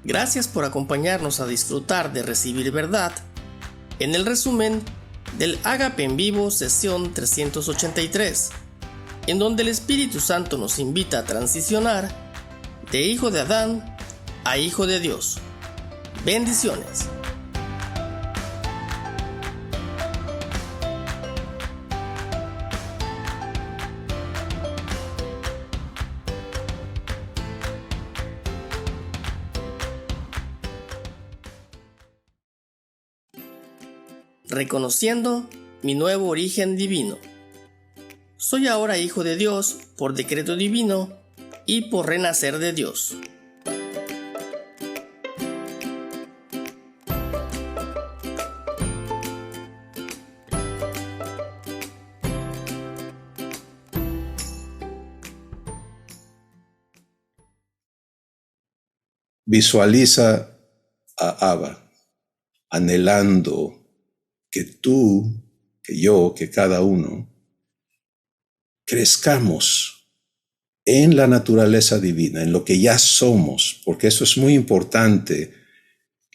Gracias por acompañarnos a disfrutar de Recibir Verdad en el resumen del Ágape en Vivo sesión 383, en donde el Espíritu Santo nos invita a transicionar de hijo de Adán a hijo de Dios. Bendiciones. Reconociendo mi nuevo origen divino. Soy ahora hijo de Dios por decreto divino y por renacer de Dios. Visualiza a Abba anhelando que tú, que yo, que cada uno crezcamos en la naturaleza divina, en lo que ya somos, porque eso es muy importante,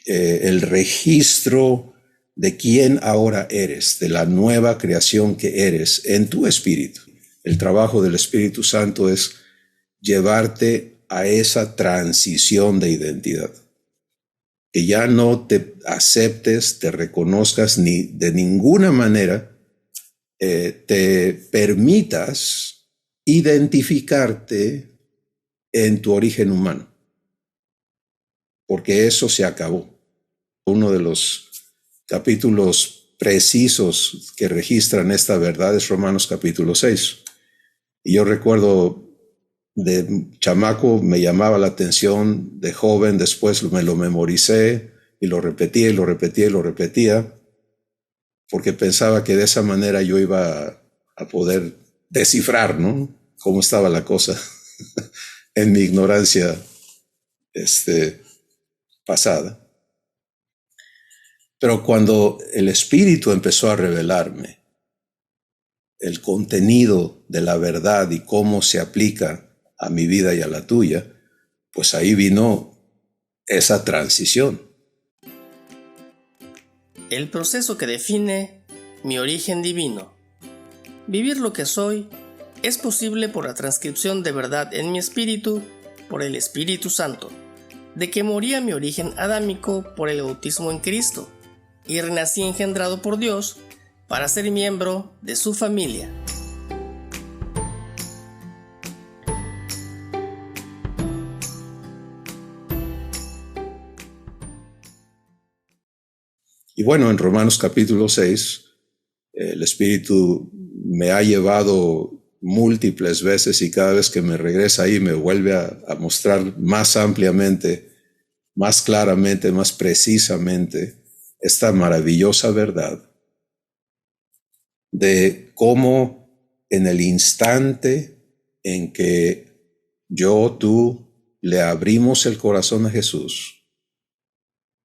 el registro de quién ahora eres, de la nueva creación que eres en tu espíritu. El trabajo del Espíritu Santo es llevarte a esa transición de identidad. Que ya no te aceptes, te reconozcas ni de ninguna manera te permitas identificarte en tu origen humano, porque eso se acabó. Uno de los capítulos precisos que registran esta verdad es Romanos capítulo 6. Y yo recuerdo de chamaco me llamaba la atención, de joven después me lo memoricé y lo repetía y lo repetía y lo repetía, porque pensaba que de esa manera yo iba a poder descifrar, ¿no?, cómo estaba la cosa en mi ignorancia pasada. Pero cuando el Espíritu empezó a revelarme el contenido de la verdad y cómo se aplica a mi vida y a la tuya, pues ahí vino esa transición. El proceso que define mi origen divino. Vivir lo que soy es posible por la transcripción de verdad en mi espíritu por el Espíritu Santo, de que moría mi origen adámico por el bautismo en Cristo y renací engendrado por Dios para ser miembro de su familia. Y bueno, en Romanos capítulo 6, el Espíritu me ha llevado múltiples veces y cada vez que me regresa ahí me vuelve a mostrar más ampliamente, más claramente, más precisamente esta maravillosa verdad de cómo en el instante en que yo, tú, le abrimos el corazón a Jesús,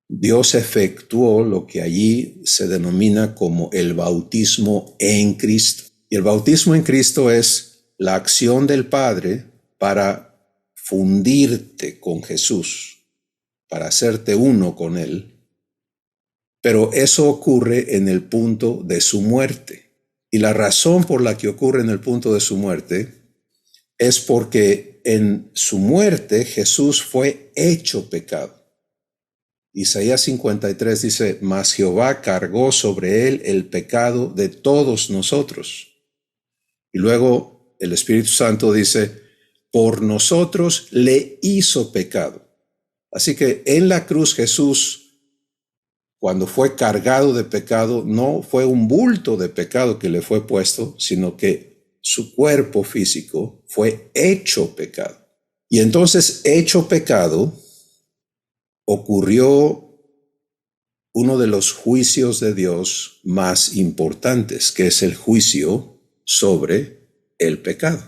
Dios efectuó lo que allí se denomina como el bautismo en Cristo. Y el bautismo en Cristo es la acción del Padre para fundirte con Jesús, para hacerte uno con Él. Pero eso ocurre en el punto de su muerte. Y la razón por la que ocurre en el punto de su muerte es porque en su muerte Jesús fue hecho pecado. Isaías 53 dice, mas Jehová cargó sobre él el pecado de todos nosotros. Y luego el Espíritu Santo dice, por nosotros le hizo pecado. Así que en la cruz Jesús, cuando fue cargado de pecado, no fue un bulto de pecado que le fue puesto, sino que su cuerpo físico fue hecho pecado. Y entonces, hecho pecado, ocurrió uno de los juicios de Dios más importantes, que es el juicio sobre el pecado.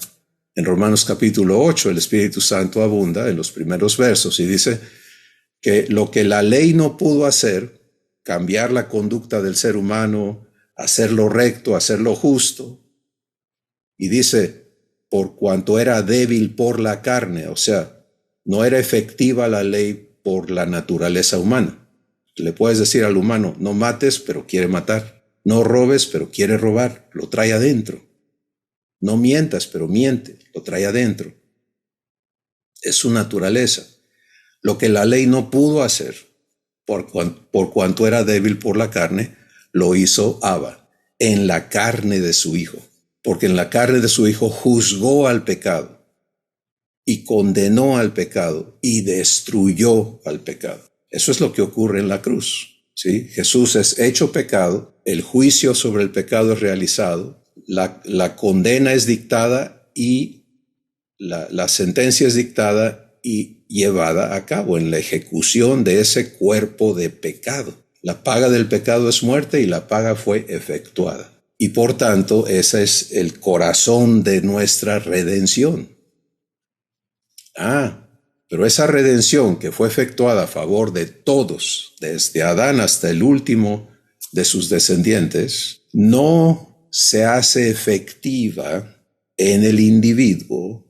En Romanos capítulo 8, el Espíritu Santo abunda en los primeros versos y dice que lo que la ley no pudo hacer, cambiar la conducta del ser humano, hacerlo recto, hacerlo justo, y dice, por cuanto era débil por la carne, o sea, no era efectiva la ley por la naturaleza humana. Le puedes decir al humano, no mates, pero quiere matar. No robes, pero quiere robar. Lo trae adentro. No mientas, pero miente. Lo trae adentro. Es su naturaleza. Lo que la ley no pudo hacer, por cuanto era débil por la carne, lo hizo Abba, en la carne de su Hijo. Porque en la carne de su Hijo juzgó al pecado y condenó al pecado y destruyó al pecado. Eso es lo que ocurre en la cruz, ¿sí? Jesús es hecho pecado, el juicio sobre el pecado es realizado, la condena es dictada y la sentencia es dictada y llevada a cabo en la ejecución de ese cuerpo de pecado. La paga del pecado es muerte y la paga fue efectuada. Y por tanto, ese es el corazón de nuestra redención. Pero esa redención que fue efectuada a favor de todos, desde Adán hasta el último de sus descendientes, no se hace efectiva en el individuo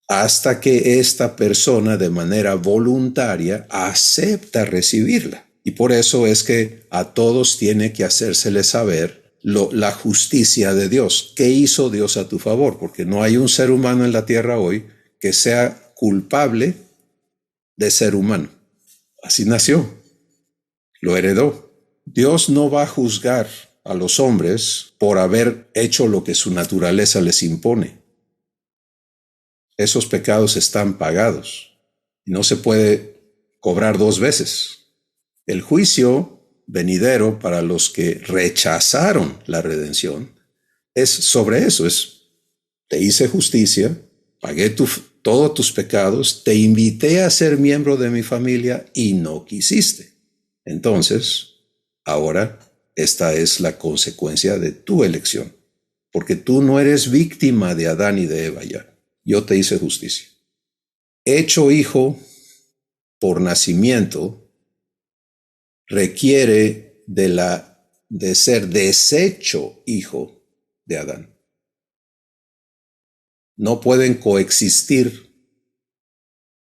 hasta que esta persona de manera voluntaria acepta recibirla. Y por eso es que a todos tiene que hacérsele saber la justicia de Dios. ¿Qué hizo Dios a tu favor? Porque no hay un ser humano en la tierra hoy que sea culpable de ser humano. Así nació, lo heredó. Dios no va a juzgar a los hombres por haber hecho lo que su naturaleza les impone. Esos pecados están pagados y no se puede cobrar dos veces. El juicio venidero para los que rechazaron la redención es sobre eso, te hice justicia, pagué todos tus pecados, te invité a ser miembro de mi familia y no quisiste. Entonces, ahora esta es la consecuencia de tu elección, porque tú no eres víctima de Adán y de Eva ya. Yo te hice justicia. Hecho hijo por nacimiento requiere de ser deshecho hijo de Adán. No pueden coexistir.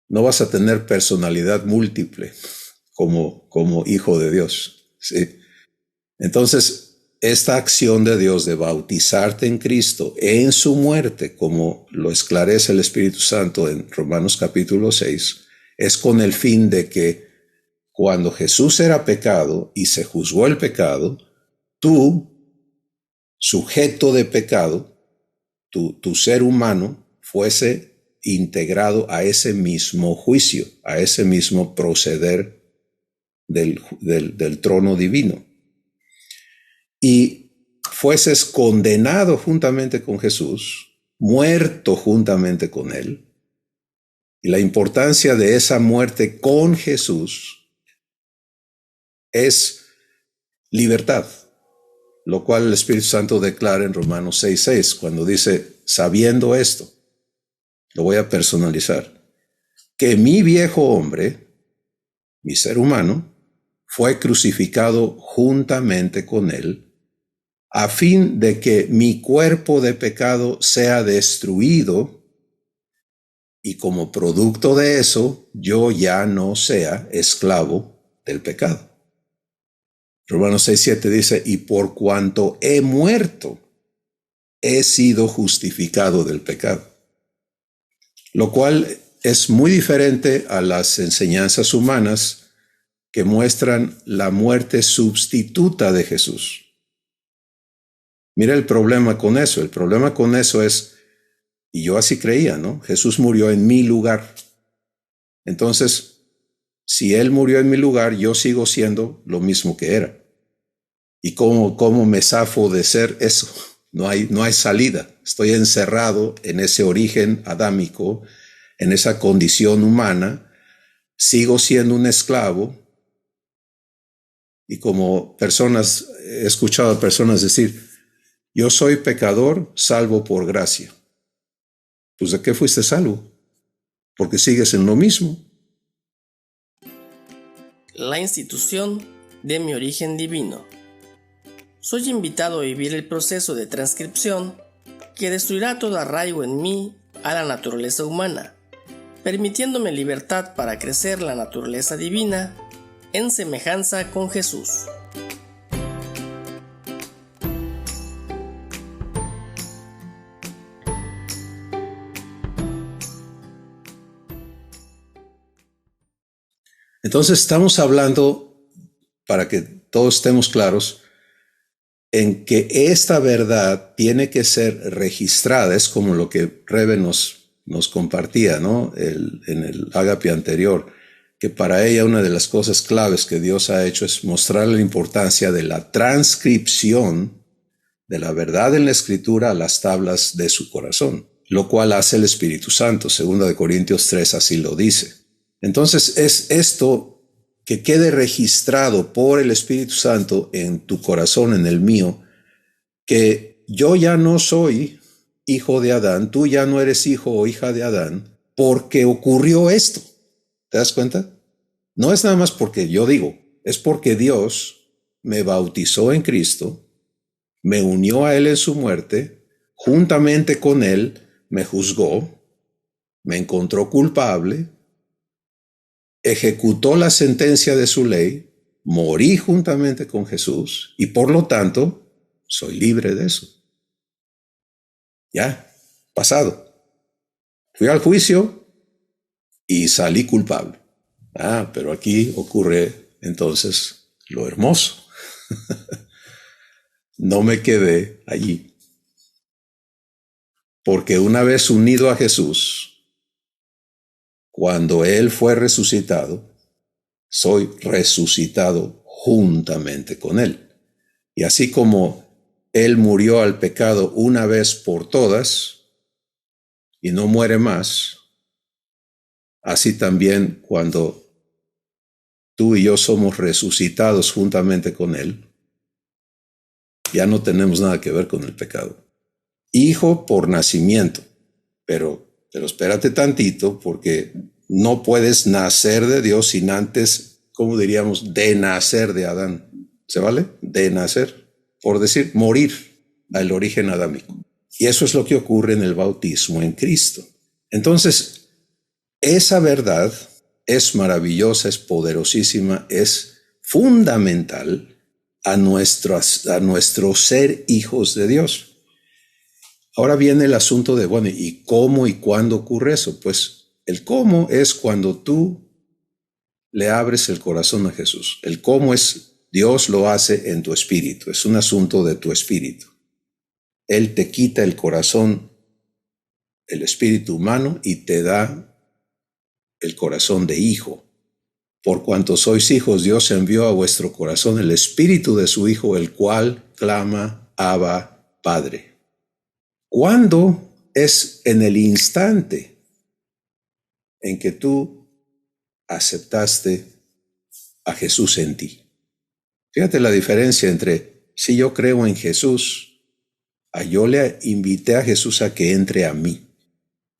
No vas a tener personalidad múltiple como hijo de Dios, ¿sí? Entonces, esta acción de Dios de bautizarte en Cristo en su muerte, como lo esclarece el Espíritu Santo en Romanos capítulo 6, es con el fin de que cuando Jesús era pecado y se juzgó el pecado, tú, sujeto de pecado, tu ser humano, fuese integrado a ese mismo juicio, a ese mismo proceder del trono divino. Y fueses condenado juntamente con Jesús, muerto juntamente con él. Y la importancia de esa muerte con Jesús es libertad, lo cual el Espíritu Santo declara en Romanos 6:6, cuando dice, sabiendo esto, lo voy a personalizar, que mi viejo hombre, mi ser humano, fue crucificado juntamente con él, a fin de que mi cuerpo de pecado sea destruido y como producto de eso yo ya no sea esclavo del pecado. Romanos 6:7 dice, y por cuanto he muerto, he sido justificado del pecado. Lo cual es muy diferente a las enseñanzas humanas que muestran la muerte sustituta de Jesús. Mira el problema con eso. El problema con eso es, y yo así creía, ¿no? Jesús murió en mi lugar. Entonces, si Él murió en mi lugar, yo sigo siendo lo mismo que era. ¿Y cómo me zafo de ser eso? No hay salida. Estoy encerrado en ese origen adámico, en esa condición humana. Sigo siendo un esclavo. Y como he escuchado a personas decir, yo soy pecador, salvo por gracia. Pues ¿de qué fuiste salvo? Porque sigues en lo mismo. La institución de mi origen divino. Soy invitado a vivir el proceso de transcripción que destruirá todo arraigo en mí a la naturaleza humana permitiéndome libertad para crecer la naturaleza divina en semejanza con Jesús. Entonces estamos hablando, para que todos estemos claros, en que esta verdad tiene que ser registrada. Es como lo que Rebe nos compartía, ¿no? En el ágape anterior, que para ella una de las cosas claves que Dios ha hecho es mostrar la importancia de la transcripción de la verdad en la Escritura a las tablas de su corazón, lo cual hace el Espíritu Santo. 2 Corintios 3 así lo dice. Entonces es esto que quede registrado por el Espíritu Santo en tu corazón, en el mío, que yo ya no soy hijo de Adán, tú ya no eres hijo o hija de Adán, porque ocurrió esto. ¿Te das cuenta? No es nada más porque yo digo, es porque Dios me bautizó en Cristo, me unió a Él en su muerte, juntamente con Él me juzgó, me encontró culpable, ejecutó la sentencia de su ley, morí juntamente con Jesús y por lo tanto soy libre de eso. Ya, pasado. Fui al juicio y salí culpable. Pero aquí ocurre entonces lo hermoso. No me quedé allí. Porque una vez unido a Jesús, cuando Él fue resucitado, soy resucitado juntamente con Él. Y así como Él murió al pecado una vez por todas y no muere más, así también cuando tú y yo somos resucitados juntamente con Él, ya no tenemos nada que ver con el pecado. Hijo por nacimiento, pero espérate tantito, porque no puedes nacer de Dios sin antes, ¿cómo diríamos?, de nacer de Adán. ¿Se vale? De nacer, por decir, morir al origen adámico. Y eso es lo que ocurre en el bautismo en Cristo. Entonces, esa verdad es maravillosa, es poderosísima, es fundamental a nuestro ser hijos de Dios. Ahora viene el asunto de, bueno, ¿y cómo y cuándo ocurre eso? Pues el cómo es cuando tú le abres el corazón a Jesús. El cómo es, Dios lo hace en tu espíritu, es un asunto de tu espíritu. Él te quita el corazón, el espíritu humano, y te da el corazón de hijo. Por cuanto sois hijos, Dios envió a vuestro corazón el espíritu de su Hijo, el cual clama, Abba, Padre. ¿Cuándo? Es en el instante en que tú aceptaste a Jesús en ti. Fíjate la diferencia entre si yo creo en Jesús, yo le invité a Jesús a que entre a mí.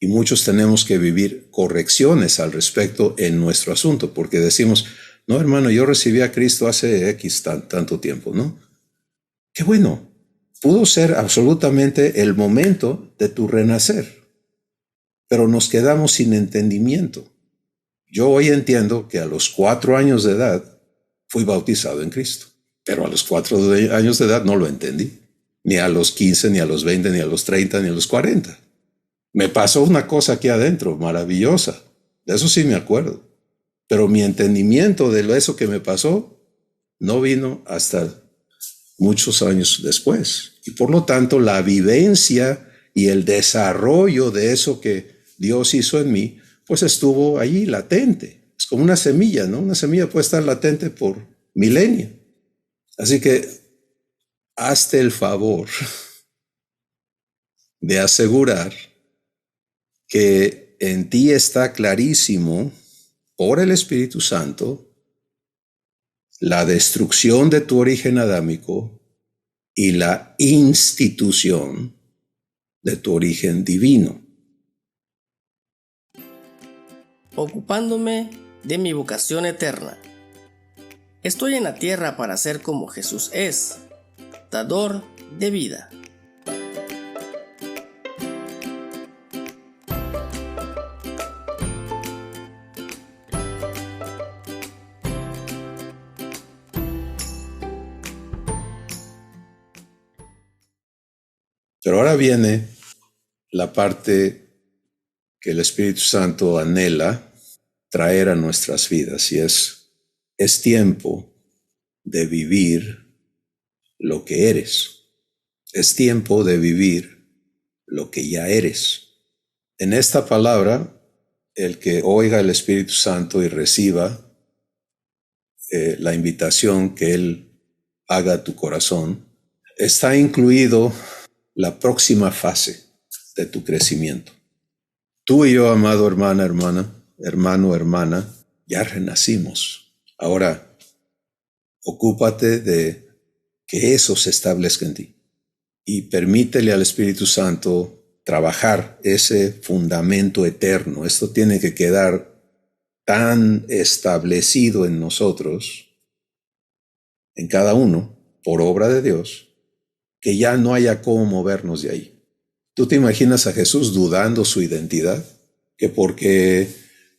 Y muchos tenemos que vivir correcciones al respecto en nuestro asunto, porque decimos, no hermano, yo recibí a Cristo hace X tanto tiempo, ¿no? Qué bueno. Pudo ser absolutamente el momento de tu renacer, pero nos quedamos sin entendimiento. Yo hoy entiendo que a los 4 años de edad fui bautizado en Cristo, pero a los 4 años de edad no lo entendí, ni a los 15, ni a los 20, ni a los 30, ni a los 40. Me pasó una cosa aquí adentro, maravillosa, de eso sí me acuerdo, pero mi entendimiento de eso que me pasó no vino hasta muchos años después. Y por lo tanto, la vivencia y el desarrollo de eso que Dios hizo en mí, pues estuvo allí latente. Es como una semilla, ¿no? Una semilla puede estar latente por milenios. Así que hazte el favor de asegurar que en ti está clarísimo, por el Espíritu Santo, la destrucción de tu origen adámico y la institución de tu origen divino. Ocupándome de mi vocación eterna. Estoy en la tierra para ser como Jesús es, dador de vida. Pero ahora viene la parte que el Espíritu Santo anhela traer a nuestras vidas, y es tiempo de vivir lo que eres. Es tiempo de vivir lo que ya eres. En esta palabra, el que oiga el Espíritu Santo y reciba la invitación que Él haga a tu corazón, está incluido la próxima fase de tu crecimiento. Tú y yo, amado hermana, hermano, hermana, ya renacimos. Ahora, ocúpate de que eso se establezca en ti y permítele al Espíritu Santo trabajar ese fundamento eterno. Esto tiene que quedar tan establecido en nosotros, en cada uno, por obra de Dios, que ya no haya cómo movernos de ahí. ¿Tú te imaginas a Jesús dudando su identidad? Que porque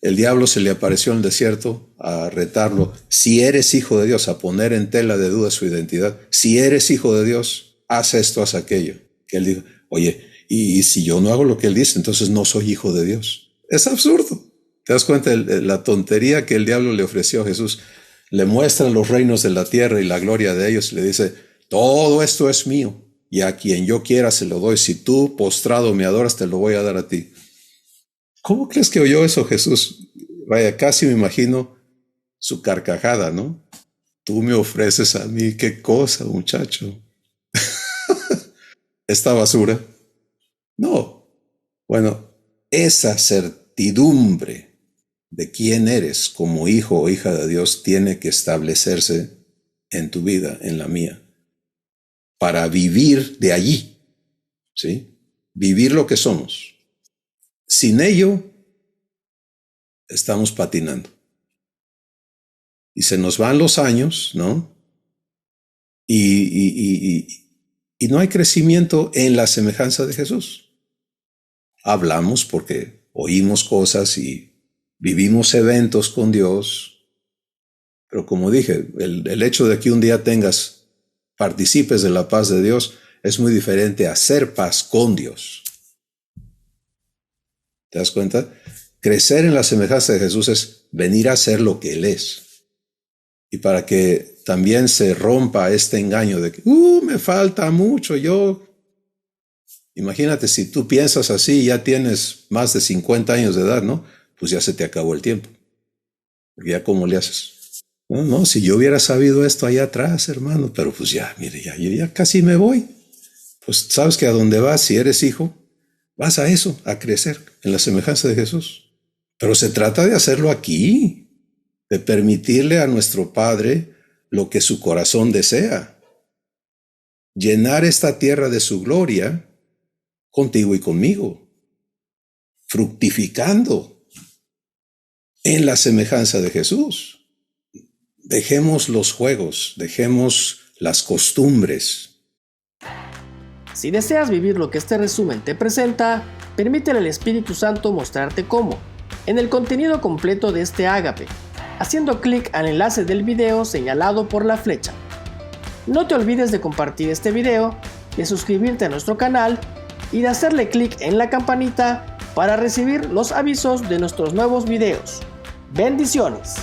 el diablo se le apareció en el desierto a retarlo, si eres hijo de Dios, a poner en tela de duda su identidad. Si eres hijo de Dios, haz esto, haz aquello. Que él dijo, oye, y si yo no hago lo que él dice, entonces no soy hijo de Dios. Es absurdo. ¿Te das cuenta de la tontería que el diablo le ofreció a Jesús? Le muestra los reinos de la tierra y la gloria de ellos y le dice, todo esto es mío y a quien yo quiera se lo doy. Si tú postrado me adoras, te lo voy a dar a ti. ¿Cómo crees que oyó eso Jesús? Vaya, casi me imagino su carcajada, ¿no? Tú me ofreces a mí, qué cosa, muchacho. ¿Esta basura? No. Bueno, esa certidumbre de quién eres como hijo o hija de Dios tiene que establecerse en tu vida, en la mía, para vivir de allí, ¿sí? Vivir lo que somos. Sin ello, estamos patinando. Y se nos van los años, ¿no? Y no hay crecimiento en la semejanza de Jesús. Hablamos porque oímos cosas y vivimos eventos con Dios. Pero como dije, el hecho de que un día participes de la paz de Dios es muy diferente a hacer paz con Dios. ¿Te das cuenta? Crecer en la semejanza de Jesús es venir a ser lo que Él es. Y para que también se rompa este engaño de que, me falta mucho, Imagínate, si tú piensas así, ya tienes más de 50 años de edad, ¿no? Pues ya se te acabó el tiempo. Porque ya ¿cómo le haces? No, si yo hubiera sabido esto allá atrás, hermano, pero pues ya, mire, yo ya casi me voy. Pues sabes que a dónde vas, si eres hijo, vas a eso, a crecer en la semejanza de Jesús. Pero se trata de hacerlo aquí, de permitirle a nuestro Padre lo que su corazón desea. Llenar esta tierra de su gloria contigo y conmigo, fructificando en la semejanza de Jesús. Dejemos los juegos, dejemos las costumbres. Si deseas vivir lo que este resumen te presenta, permítele al Espíritu Santo mostrarte cómo, en el contenido completo de este ágape, haciendo clic al enlace del video señalado por la flecha. No te olvides de compartir este video, de suscribirte a nuestro canal y de hacerle clic en la campanita para recibir los avisos de nuestros nuevos videos. ¡Bendiciones!